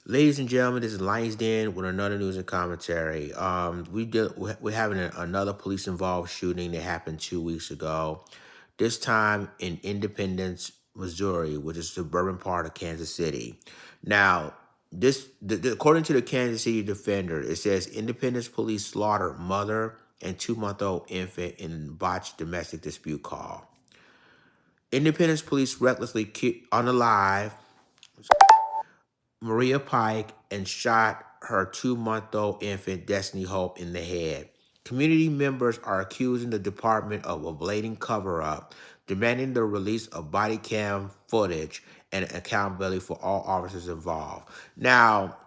Ladies and gentlemen, this is Lions Den with another news and commentary. We're having another police involved shooting that happened 2 weeks ago. This time in Independence, Missouri, which is a suburban part of Kansas City. Now, according to the Kansas City Defender, it says Independence police slaughtered mother and 2-month-old infant in botched domestic dispute call. Independence police recklessly unalive Maria Pike and shot her 2-month-old infant Destiny Hope in the head. Community members are accusing the department of a blatant cover-up, demanding the release of body cam footage and accountability for all officers involved. Now,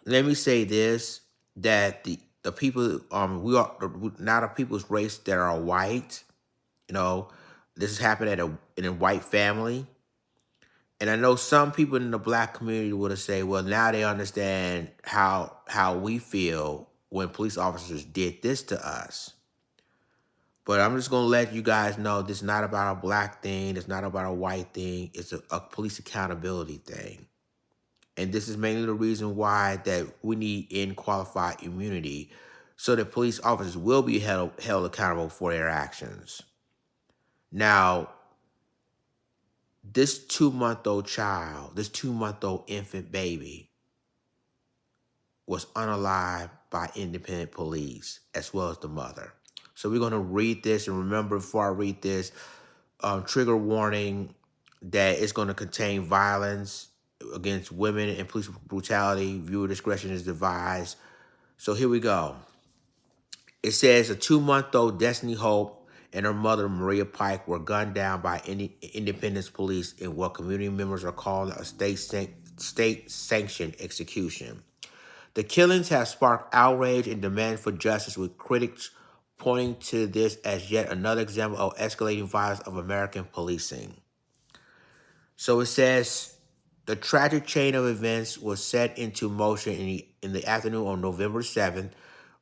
let me say this, that the people, we are not a people's race that are white. This has happened in a white family. And I know some people in the black community would have said, well, now they understand how we feel when police officers did this to us. But I'm just going to let you guys know this is not about a black thing. It's not about a white thing. It's a police accountability thing. And this is mainly the reason why that we need in qualified immunity so that police officers will be held accountable for their actions. Now, this 2-month-old child, this 2-month-old infant baby was unalived by independent police as well as the mother. So we're going to read this, and remember, before I read this, trigger warning that it's going to contain violence against women and police brutality. Viewer discretion is advised. So here we go. It says a 2-month-old Destiny Hope and her mother, Maria Pike, were gunned down by Independence police in what community members are calling a state-sanctioned execution. The killings have sparked outrage and demand for justice, with critics pointing to this as yet another example of escalating violence of American policing. So it says the tragic chain of events was set into motion in the afternoon on November 7th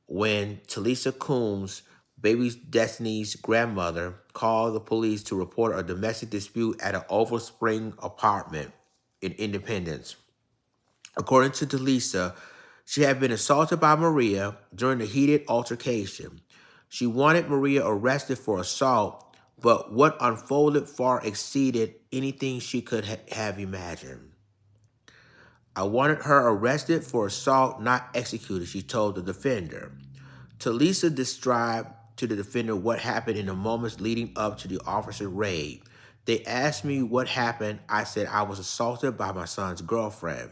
when Talisa Coombs, baby Destiny's grandmother, called the police to report a domestic dispute at an Oval Spring apartment in Independence. According to Talisa, she had been assaulted by Maria during the heated altercation. She wanted Maria arrested for assault, but what unfolded far exceeded anything she could have imagined. I wanted her arrested for assault, not executed, she told the defender. Talisa described to the defender what happened in the moments leading up to the officer raid. They asked me what happened. I said I was assaulted by my son's girlfriend.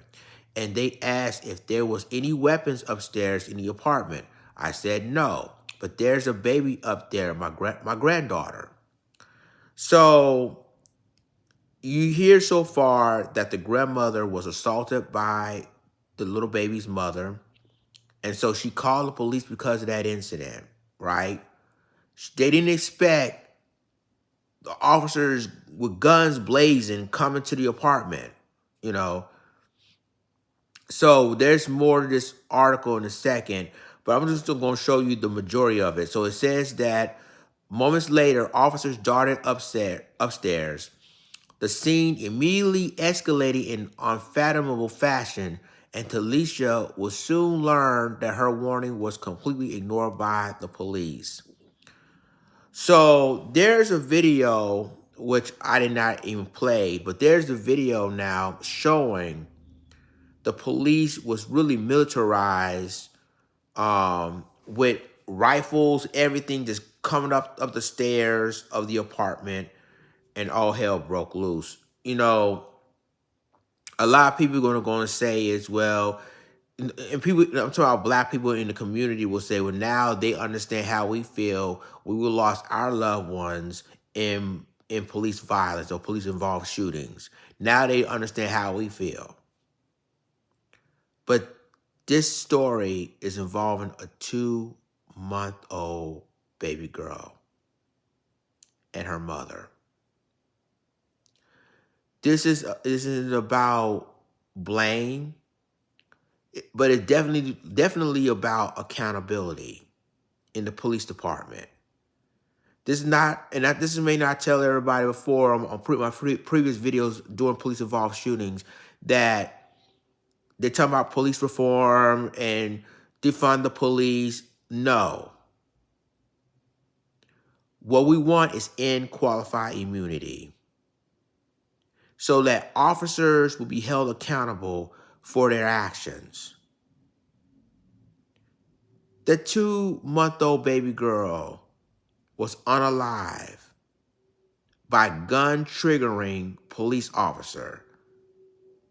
And they asked if there was any weapons upstairs in the apartment. I said no, but there's a baby up there, my granddaughter. So you hear so far that the grandmother was assaulted by the little baby's mother. And so she called the police because of that incident, right? They didn't expect the officers with guns blazing coming to the apartment, you know. So there's more to this article in a second, but I'm just going to show you the majority of it. So it says that moments later, officers darted upstairs. The scene immediately escalated in unfathomable fashion, and Talisa would soon learn that her warning was completely ignored by the police. So there's a video, which I did not even play, but there's a video now showing the police was really militarized with rifles, everything just coming up the stairs of the apartment, and all hell broke loose. You know, a lot of people are going to go and say as well, and people, I'm talking about black people in the community will say, well, now they understand how we feel. We lost our loved ones in police violence or police involved shootings. Now they understand how we feel. But this story is involving a 2-month-old baby girl and her mother. This isn't about blame, but it's definitely about accountability in the police department. This is not, and this may not tell everybody before on my previous videos doing police involved shootings, that They're talking about police reform and defund the police. No. What we want is in qualified immunity so that officers will be held accountable for their actions. The 2-month-old baby girl was unalive by gun triggering police officer.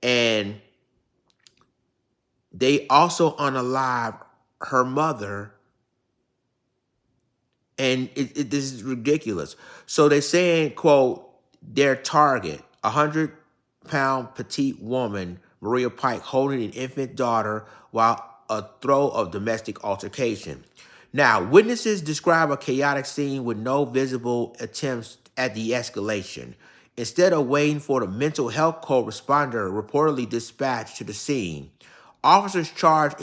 And they also unalive her mother. And this is ridiculous. So they're saying, quote, their target, 100-pound petite woman, Maria Pike, holding an infant daughter while a throw of domestic altercation. Now, witnesses describe a chaotic scene with no visible attempts at de-escalation. Instead of waiting for the mental health co-responder reportedly dispatched to the scene, officers charged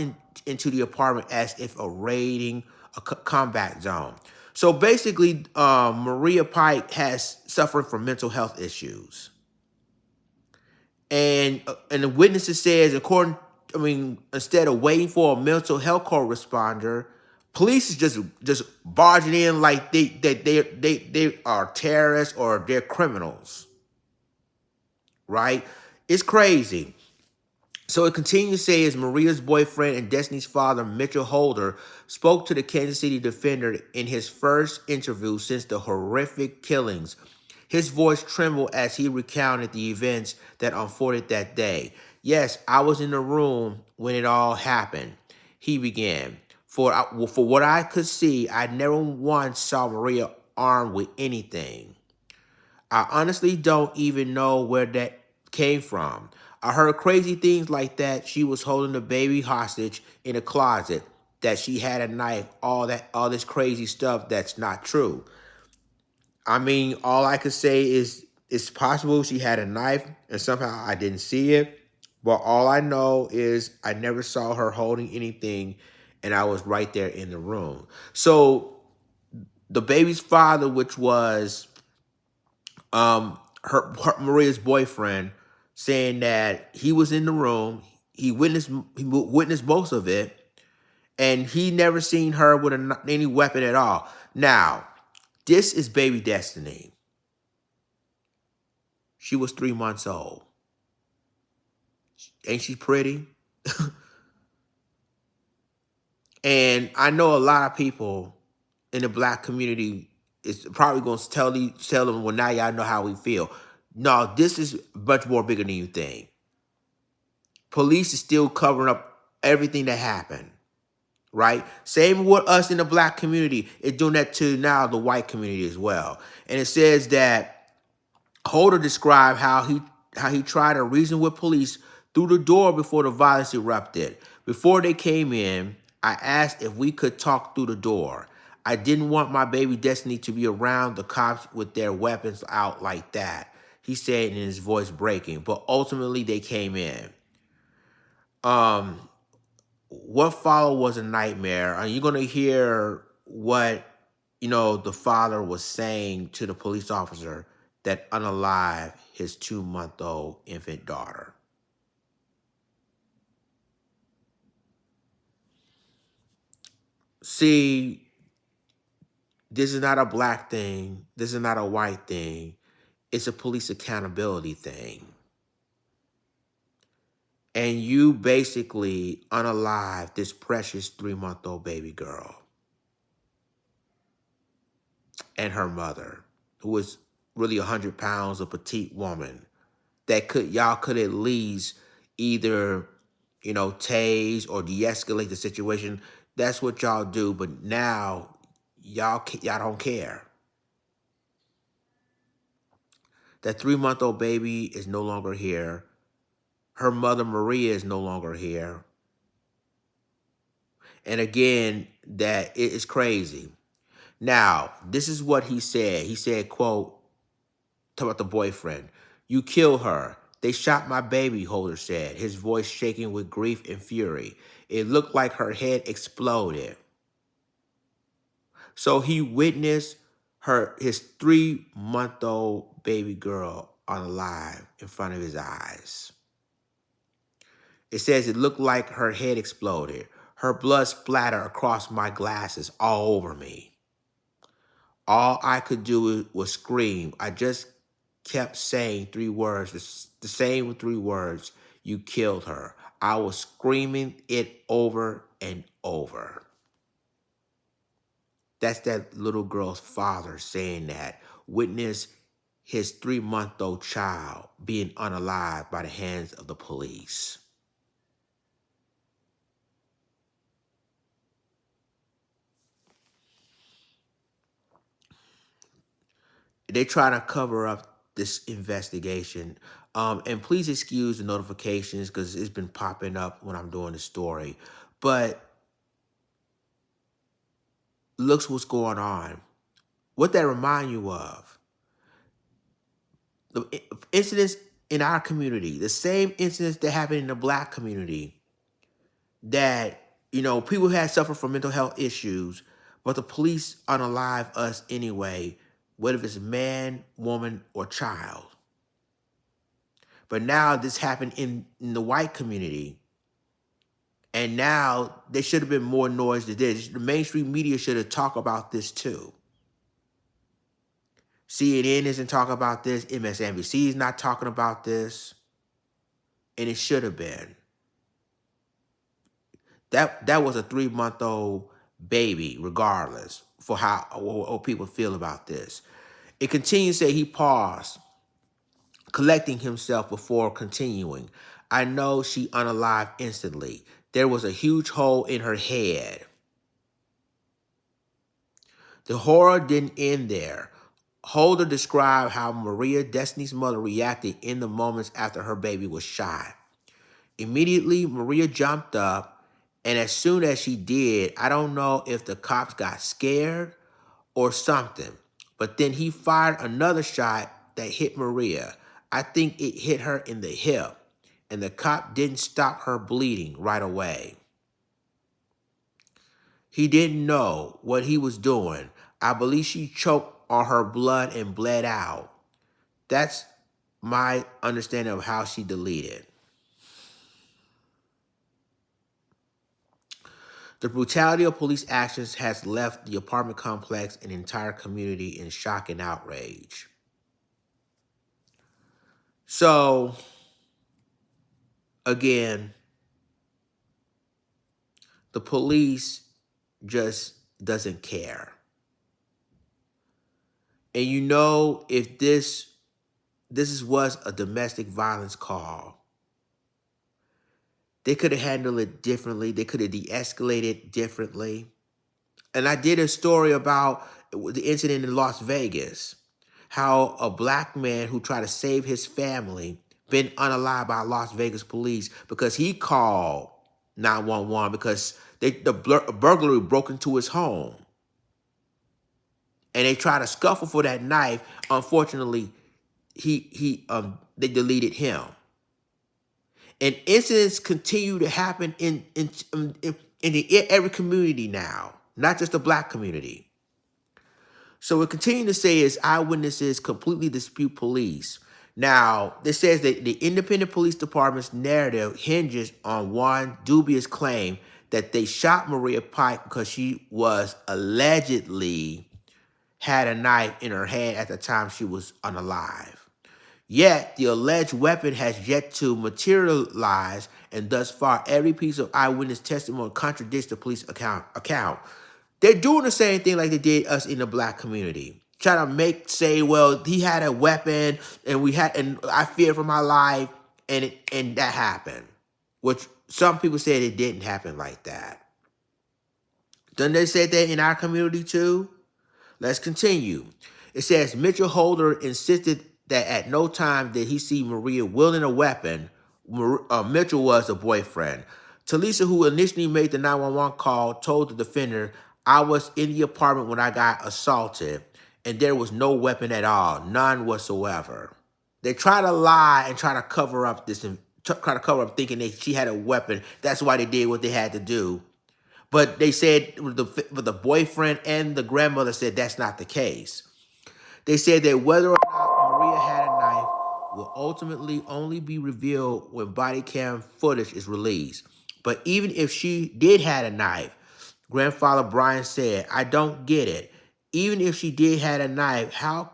into the apartment as if raiding a combat zone. So basically, Maria Pike has suffered from mental health issues. And the witnesses says, instead of waiting for a mental health corresponder, police is just barging in like they are terrorists or they're criminals, right? It's crazy. So it continues to say, as Maria's boyfriend and Destiny's father, Mitchell Holder, spoke to the Kansas City Defender in his first interview since the horrific killings. His voice trembled as he recounted the events that unfolded that day. Yes, I was in the room when it all happened, he began. For what I could see, I never once saw Maria armed with anything. I honestly don't even know where that came from. I heard crazy things like that she was holding the baby hostage in a closet, that she had a knife, all this crazy stuff that's not true. I mean, all I could say is it's possible she had a knife and somehow I didn't see it. But all I know is I never saw her holding anything and I was right there in the room. So the baby's father, which was her Maria's boyfriend, saying that he was in the room, he witnessed most of it, and he never seen her with any weapon at all. Now, this is baby Destiny. She was 3 months old. Ain't she pretty? And I know a lot of people in the black community is probably going to tell them, well, now y'all know how we feel. No, this is much more bigger than you think. Police is still covering up everything that happened, right? Same with us in the black community. It's doing that to now the white community as well. And it says that Holder described how he tried to reason with police through the door before the violence erupted. Before they came in, I asked if we could talk through the door. I didn't want my baby Destiny to be around the cops with their weapons out like that, he said in his voice breaking. But ultimately they came in. What followed was a nightmare. And you're going to hear what, the father was saying to the police officer that unalived his 2-month-old infant daughter. See, this is not a black thing. This is not a white thing. It's a police accountability thing. And you basically unalive this precious 3-month-old baby girl and her mother, who was really 100 pounds, a petite woman that y'all could at least either, tase or de-escalate the situation. That's what y'all do. But now y'all don't care. That 3-month-old baby is no longer here. Her mother, Maria, is no longer here. And again, that it is crazy. Now, this is what he said. He said, quote, talk about the boyfriend. You kill her. They shot my baby, Holder said, his voice shaking with grief and fury. It looked like her head exploded. So he witnessed his 3-month-old baby girl unalive in front of his eyes. It says it looked like her head exploded. Her blood splattered across my glasses all over me. All I could do was scream. I just kept saying three words, the same three words. You killed her. I was screaming it over and over. That's that little girl's father saying that. Witness his 3-month-old child being unalived by the hands of the police. They try to cover up this investigation. And please excuse the notifications because it's been popping up when I'm doing the story. But looks what's going on. What that remind you of? The incidents in our community, the same incidents that happened in the Black community, that, people had suffered from mental health issues, but the police unalive us anyway, whether it's man, woman, or child. But now this happened in the white community. And now there should have been more noise than this. The mainstream media should have talked about this too. CNN isn't talking about this. MSNBC is not talking about this. And it should have been. That was a 3-month-old baby, regardless, for how people feel about this. It continues to say he paused, collecting himself before continuing. I know she unalived instantly. There was a huge hole in her head. The horror didn't end there. Holder described how Maria, Destiny's mother, reacted in the moments after her baby was shot. Immediately, Maria jumped up, and as soon as she did, I don't know if the cops got scared or something, but then he fired another shot that hit Maria. I think it hit her in the hip, and the cop didn't stop her bleeding right away. He didn't know what he was doing. I believe she choked on her blood and bled out. That's my understanding of how she deleted. The brutality of police actions has left the apartment complex and entire community in shock and outrage. So, again, the police just doesn't care. And if this was a domestic violence call, they could have handled it differently. They could have de-escalated differently. And I did a story about the incident in Las Vegas, how a Black man who tried to save his family been unalived by Las Vegas police because he called 911 because the burglary broke into his home. And they tried to scuffle for that knife. Unfortunately, they deleted him. And incidents continue to happen in every community now, not just the Black community. So we continue to say is eyewitnesses completely dispute police. Now, this says that the independent police department's narrative hinges on one dubious claim that they shot Maria Pike because she was allegedly had a knife in her hand at the time she was unalive. Yet, the alleged weapon has yet to materialize, and thus far, every piece of eyewitness testimony contradicts the police account. They're doing the same thing like they did us in the Black community. Trying to say, well, he had a weapon, and I feared for my life, and that happened. Which some people said it didn't happen like that. Don't they say that in our community too? Let's continue. It says Mitchell Holder insisted that at no time did he see Maria wielding a weapon. Mitchell was the boyfriend. Talisa, who initially made the 911 call, told the defender, I was in the apartment when I got assaulted, and there was no weapon at all, none whatsoever. They try to lie and try to cover up thinking that she had a weapon. That's why they did what they had to do. But they said the boyfriend and the grandmother said that's not the case. They said that whether or not Maria had a knife will ultimately only be revealed when body cam footage is released. But even if she did have a knife, grandfather Brian said, I don't get it. Even if she did have a knife, how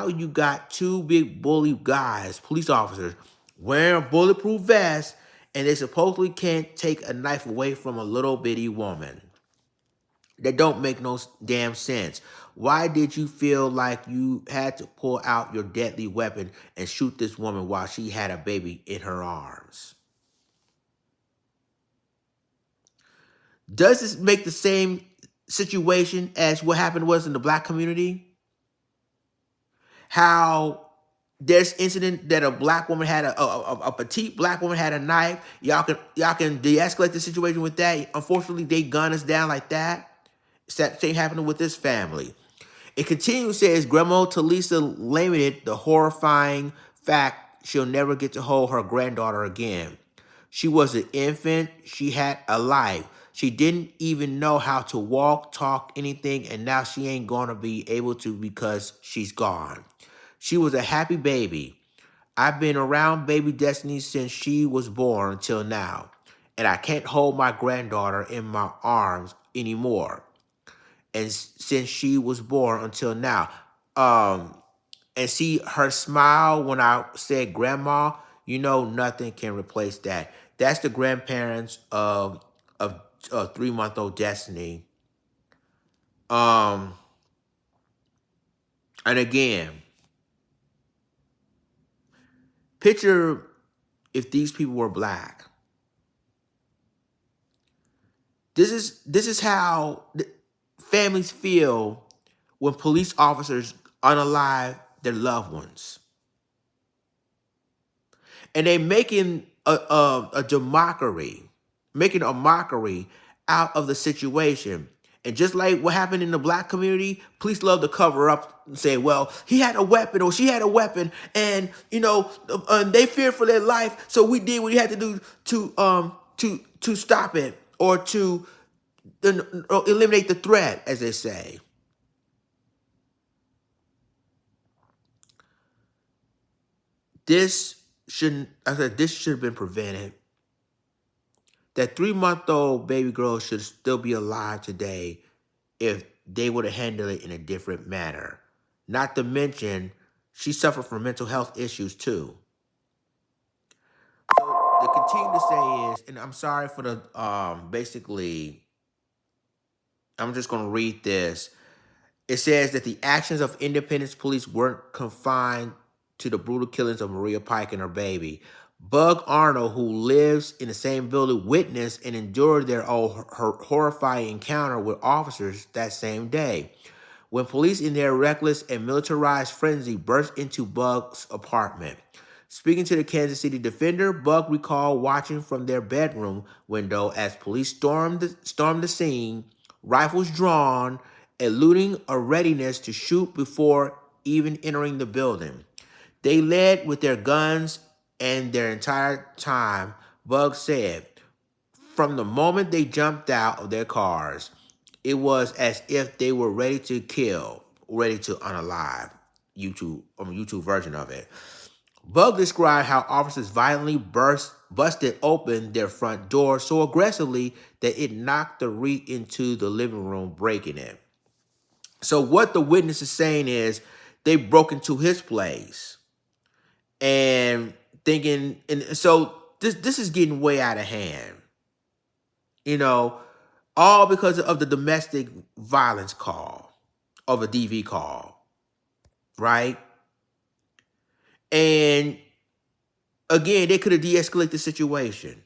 you got two big bully guys, police officers, wearing bulletproof vests, and they supposedly can't take a knife away from a little bitty woman? That don't make no damn sense. Why did you feel like you had to pull out your deadly weapon and shoot this woman while she had a baby in her arms? Does this make the same situation as what happened was in the black community? How there's incident that a black woman had a petite black woman had a knife. Y'all can de-escalate the situation with that. Unfortunately, they gun us down like that. Same happening with this family. It continues, says Grandma Talisa lamented the horrifying fact she'll never get to hold her granddaughter again. She was an infant. She had a life. She didn't even know how to walk, talk, anything, and now she ain't gonna be able to because she's gone. She was a happy baby. I've been around baby Destiny since she was born till now, and I can't hold my granddaughter in my arms anymore. And since she was born until now, um, and see her smile when I said grandma, nothing can replace that. That's the grandparents of 3-month-old Destiny. Um, and again, picture if these people were black. This is how families feel when police officers unalive their loved ones, and they making making a mockery out of the situation. And just like what happened in the black community, police love to cover up and say, well, he had a weapon or she had a weapon, and they feared for their life, so we did what we had to do to stop it, or to eliminate the threat, as they say. This should have been prevented. That 3-month-old baby girl should still be alive today if they would have handled it in a different manner. Not to mention, she suffered from mental health issues too. So they continue to say is, and I'm sorry for the basically, I'm just gonna read this. It says that the actions of Independence Police weren't confined to the brutal killings of Maria Pike and her baby. Bug Arnold, who lives in the same building, witnessed and endured her horrifying encounter with officers that same day, when police in their reckless and militarized frenzy burst into Bug's apartment. Speaking to the Kansas City Defender, Bug recalled watching from their bedroom window as police stormed the scene, rifles drawn, eluding a readiness to shoot before even entering the building. They led with their guns, and their entire time, Bug said, from the moment they jumped out of their cars, it was as if they were ready to kill, ready to unalive. YouTube version of it. Bug described how officers violently busted open their front door so aggressively that it knocked the REIT into the living room, breaking it. So what the witness is saying is they broke into his place and thinking, and so this is getting way out of hand. All because of the domestic violence call, of a DV call, right? And again, they could have de-escalated the situation.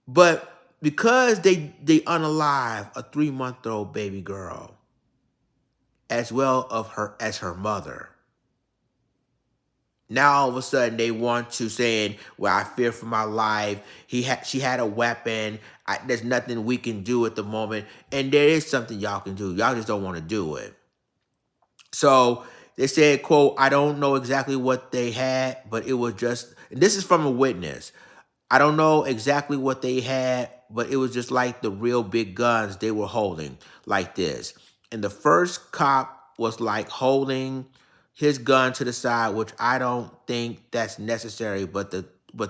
But because they unalive a 3-month-old baby girl, as well as her mother, now all of a sudden they want to saying, well, I fear for my life. She had a weapon. There's nothing we can do at the moment. And there is something y'all can do. Y'all just don't want to do it. So they said, quote, I don't know exactly what they had, but it was just, and this is from a witness. I don't know exactly what they had, but it was just like the real big guns they were holding, like this. And the first cop was like holding his gun to the side, which I don't think that's necessary. But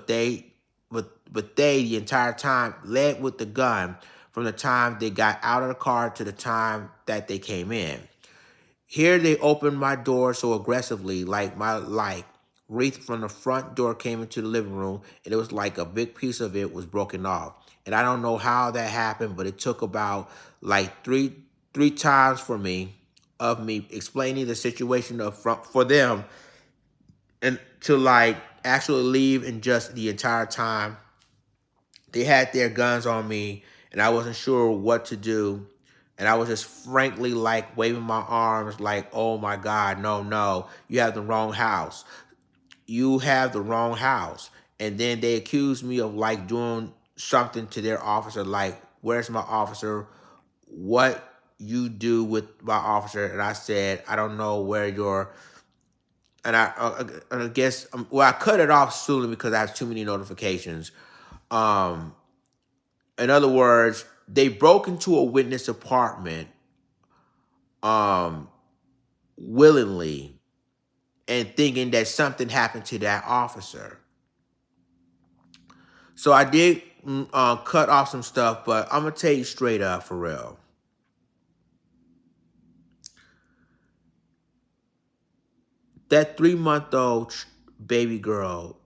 they the entire time led with the gun from the time they got out of the car to the time that they came in. Here they opened my door so aggressively, like my wreath from the front door came into the living room, and it was like a big piece of it was broken off. And I don't know how that happened, but it took about like three times for me of me explaining the situation for them and to like actually leave, and just the entire time they had their guns on me and I wasn't sure what to do. And I was just frankly like waving my arms like, oh my God, no, no, you have the wrong house. You have the wrong house. And then they accused me of like doing something to their officer, like, where's my officer? What you do with my officer? And I said, I don't know where your, and I guess, well, I cut it off soon because I have too many notifications. Um, in other words, they broke into a witness apartment um, willingly and thinking that something happened to that officer. So I did cut off some stuff, but I'm going to tell you straight up for real. That 3-month-old baby girl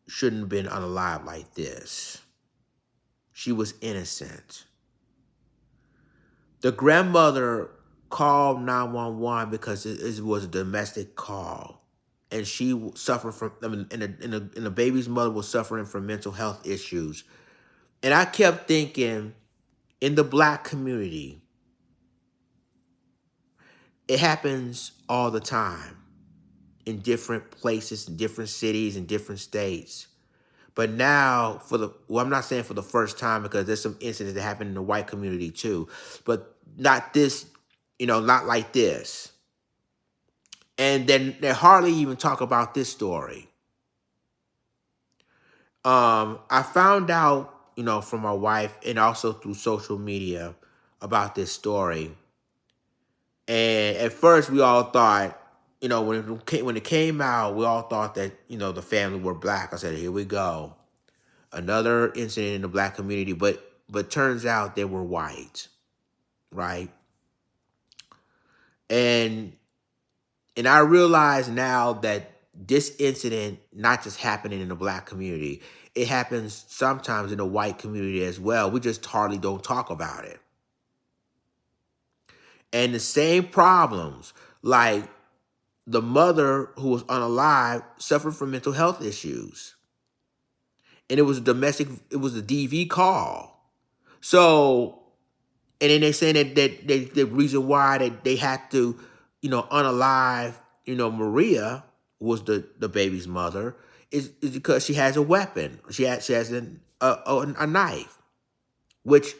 shouldn't have been unalive like this. She was innocent. The grandmother called 911 because it was a domestic call, and she suffered from, I mean, and the baby's mother was suffering from mental health issues. And I kept thinking, in the Black community, it happens all the time in different places, in different cities, in different states. But now, I'm not saying for the first time, because there's some incidents that happen in the white community too, but not this, not like this. And then they hardly even talk about this story. I found out, from my wife and also through social media about this story. And at first we all thought, when it came out, we all thought that, the family were Black. I said, here we go. Another incident in the Black community, but turns out they were white, right? And I realize now that this incident not just happening in the Black community, it happens sometimes in the white community as well. We just hardly don't talk about it. And the same problems, like the mother who was unalive suffered from mental health issues. And it was a DV call. So, and then they're saying that the reason why they had to, unalive, Maria was the baby's mother is because she has a weapon. She has a knife, which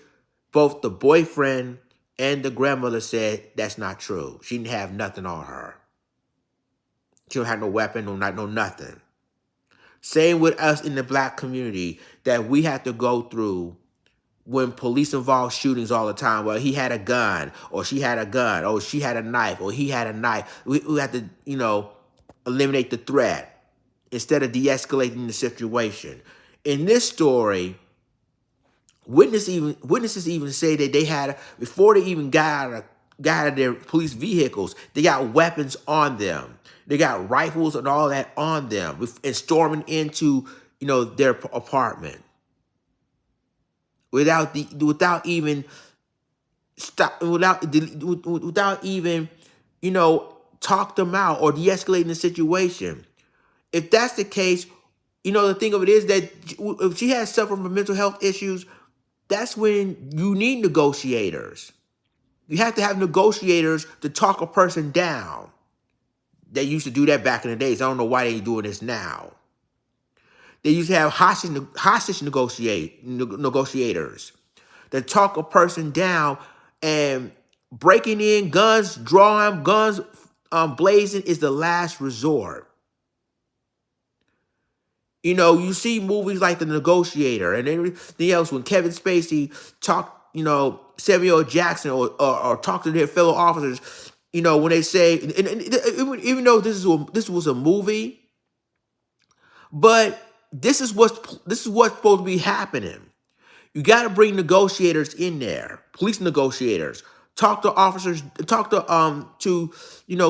both the boyfriend and the grandmother said that's not true. She didn't have nothing on her. She don't have no weapon, no nothing. Same with us in the Black community, that we have to go through when police involve shootings all the time. Well, he had a gun, or she had a gun, or she had a knife, or he had a knife. We have to, eliminate the threat instead of de-escalating the situation. In this story, witnesses even say that they had, before they even got out of their police vehicles, they got weapons on them. They got rifles and all that on them, and storming into, their apartment without even talk them out or de-escalating the situation. If that's the case, the thing of it is that if she has suffered from mental health issues, that's when you need negotiators. You have to have negotiators to talk a person down. They used to do that back in the days. I don't know why they're doing this now. They used to have hostage negotiators that talk a person down, and breaking in, guns drawn, guns blazing is the last resort. You see movies like The Negotiator and everything else, when Kevin Spacey talked, Samuel Jackson or talked to their fellow officers, You know, when they say, even though this was a movie, but this is what's supposed to be happening. You got to bring negotiators in there, police negotiators. Talk to officers, talk to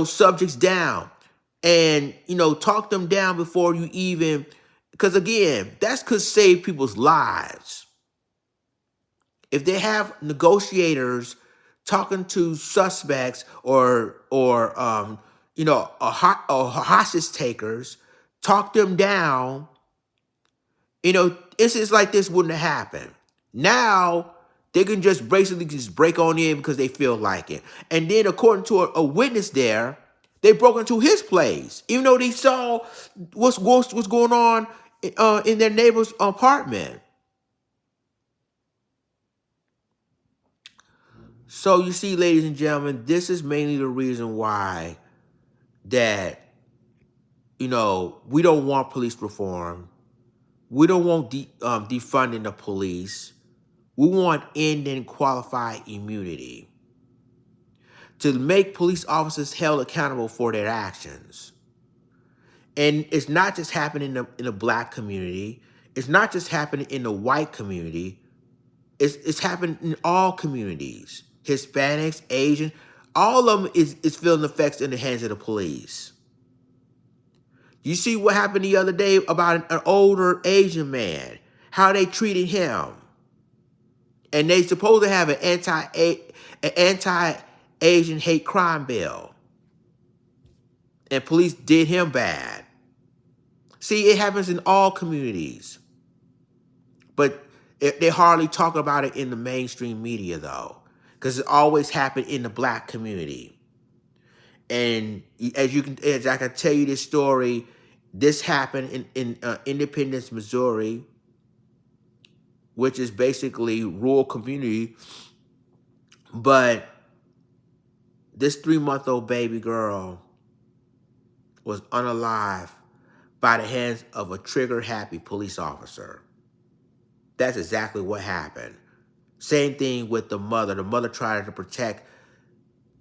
subjects down, and talk them down before you even, because again, that's could save people's lives. If they have negotiators talking to suspects or hostage takers, talk them down, incidents like this wouldn't have happened. Now they can just basically just break on in because they feel like it. And then according to a witness there, they broke into his place, even though they saw what's going on in their neighbor's apartment. So you see, ladies and gentlemen, this is mainly the reason why that we don't want police reform. We don't want defunding the police. We want ending qualified immunity to make police officers held accountable for their actions. And it's not just happening in the black community. It's not just happening in the white community. It's happening in all communities. Hispanics, Asian, all of them is feeling the effects in the hands of the police. You see what happened the other day about an older Asian man, how they treated him. And they supposed to have an anti-Asian hate crime bill. And police did him bad. See, it happens in all communities. But they hardly talk about it in the mainstream media, though. Because it always happened in the black community. And as I can tell you this story, this happened in Independence, Missouri, which is basically rural community. But this 3-month-old baby girl was unalive by the hands of a trigger-happy police officer. That's exactly what happened. Same thing with the mother. The mother tried to protect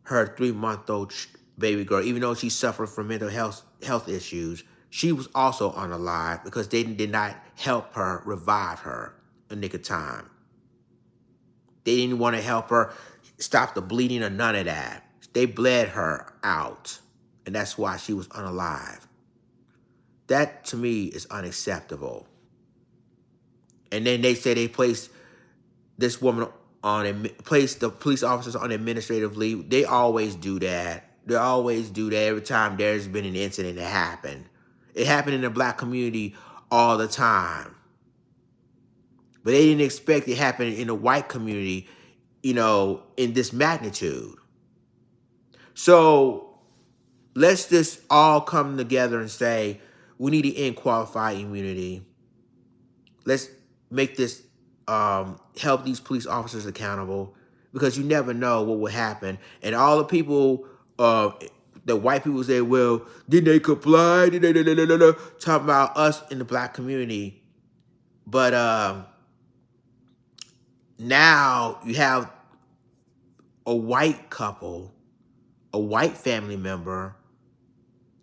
her 3-month-old baby girl, even though she suffered from mental health issues. She was also unalive because they did not help her revive her in the nick of time. They didn't want to help her stop the bleeding or none of that. They bled her out, and that's why she was unalive. That, to me, is unacceptable. And then they say they placed this woman placed the police officers on administrative leave. They always do that. They always do that every time there's been an incident that happened. It happened in the black community all the time. But they didn't expect it happening in the white community, in this magnitude. So let's just all come together and say, we need to end qualified immunity. Let's make this, help these police officers accountable, because you never know what will happen. And all the people, the white people say, well, didn't they comply? Talking about us in the black community. But now you have a white couple, a white family member,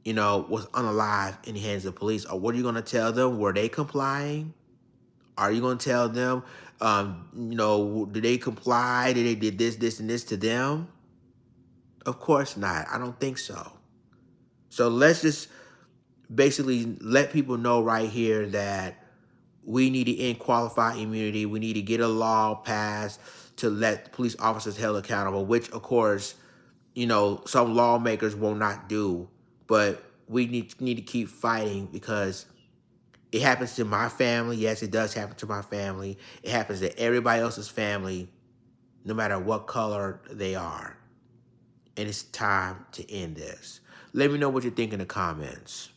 was unalive in the hands of police. Or what are you going to tell them? Were they complying? Are you going to tell them, did they comply? Did they did this, and this to them? Of course not. I don't think so. So let's just basically let people know right here that we need to end qualified immunity. We need to get a law passed to let police officers held accountable, which, of course, some lawmakers will not do. But we need to keep fighting, because it happens to my family. Yes, it does happen to my family. It happens to everybody else's family, no matter what color they are. And it's time to end this. Let me know what you think in the comments.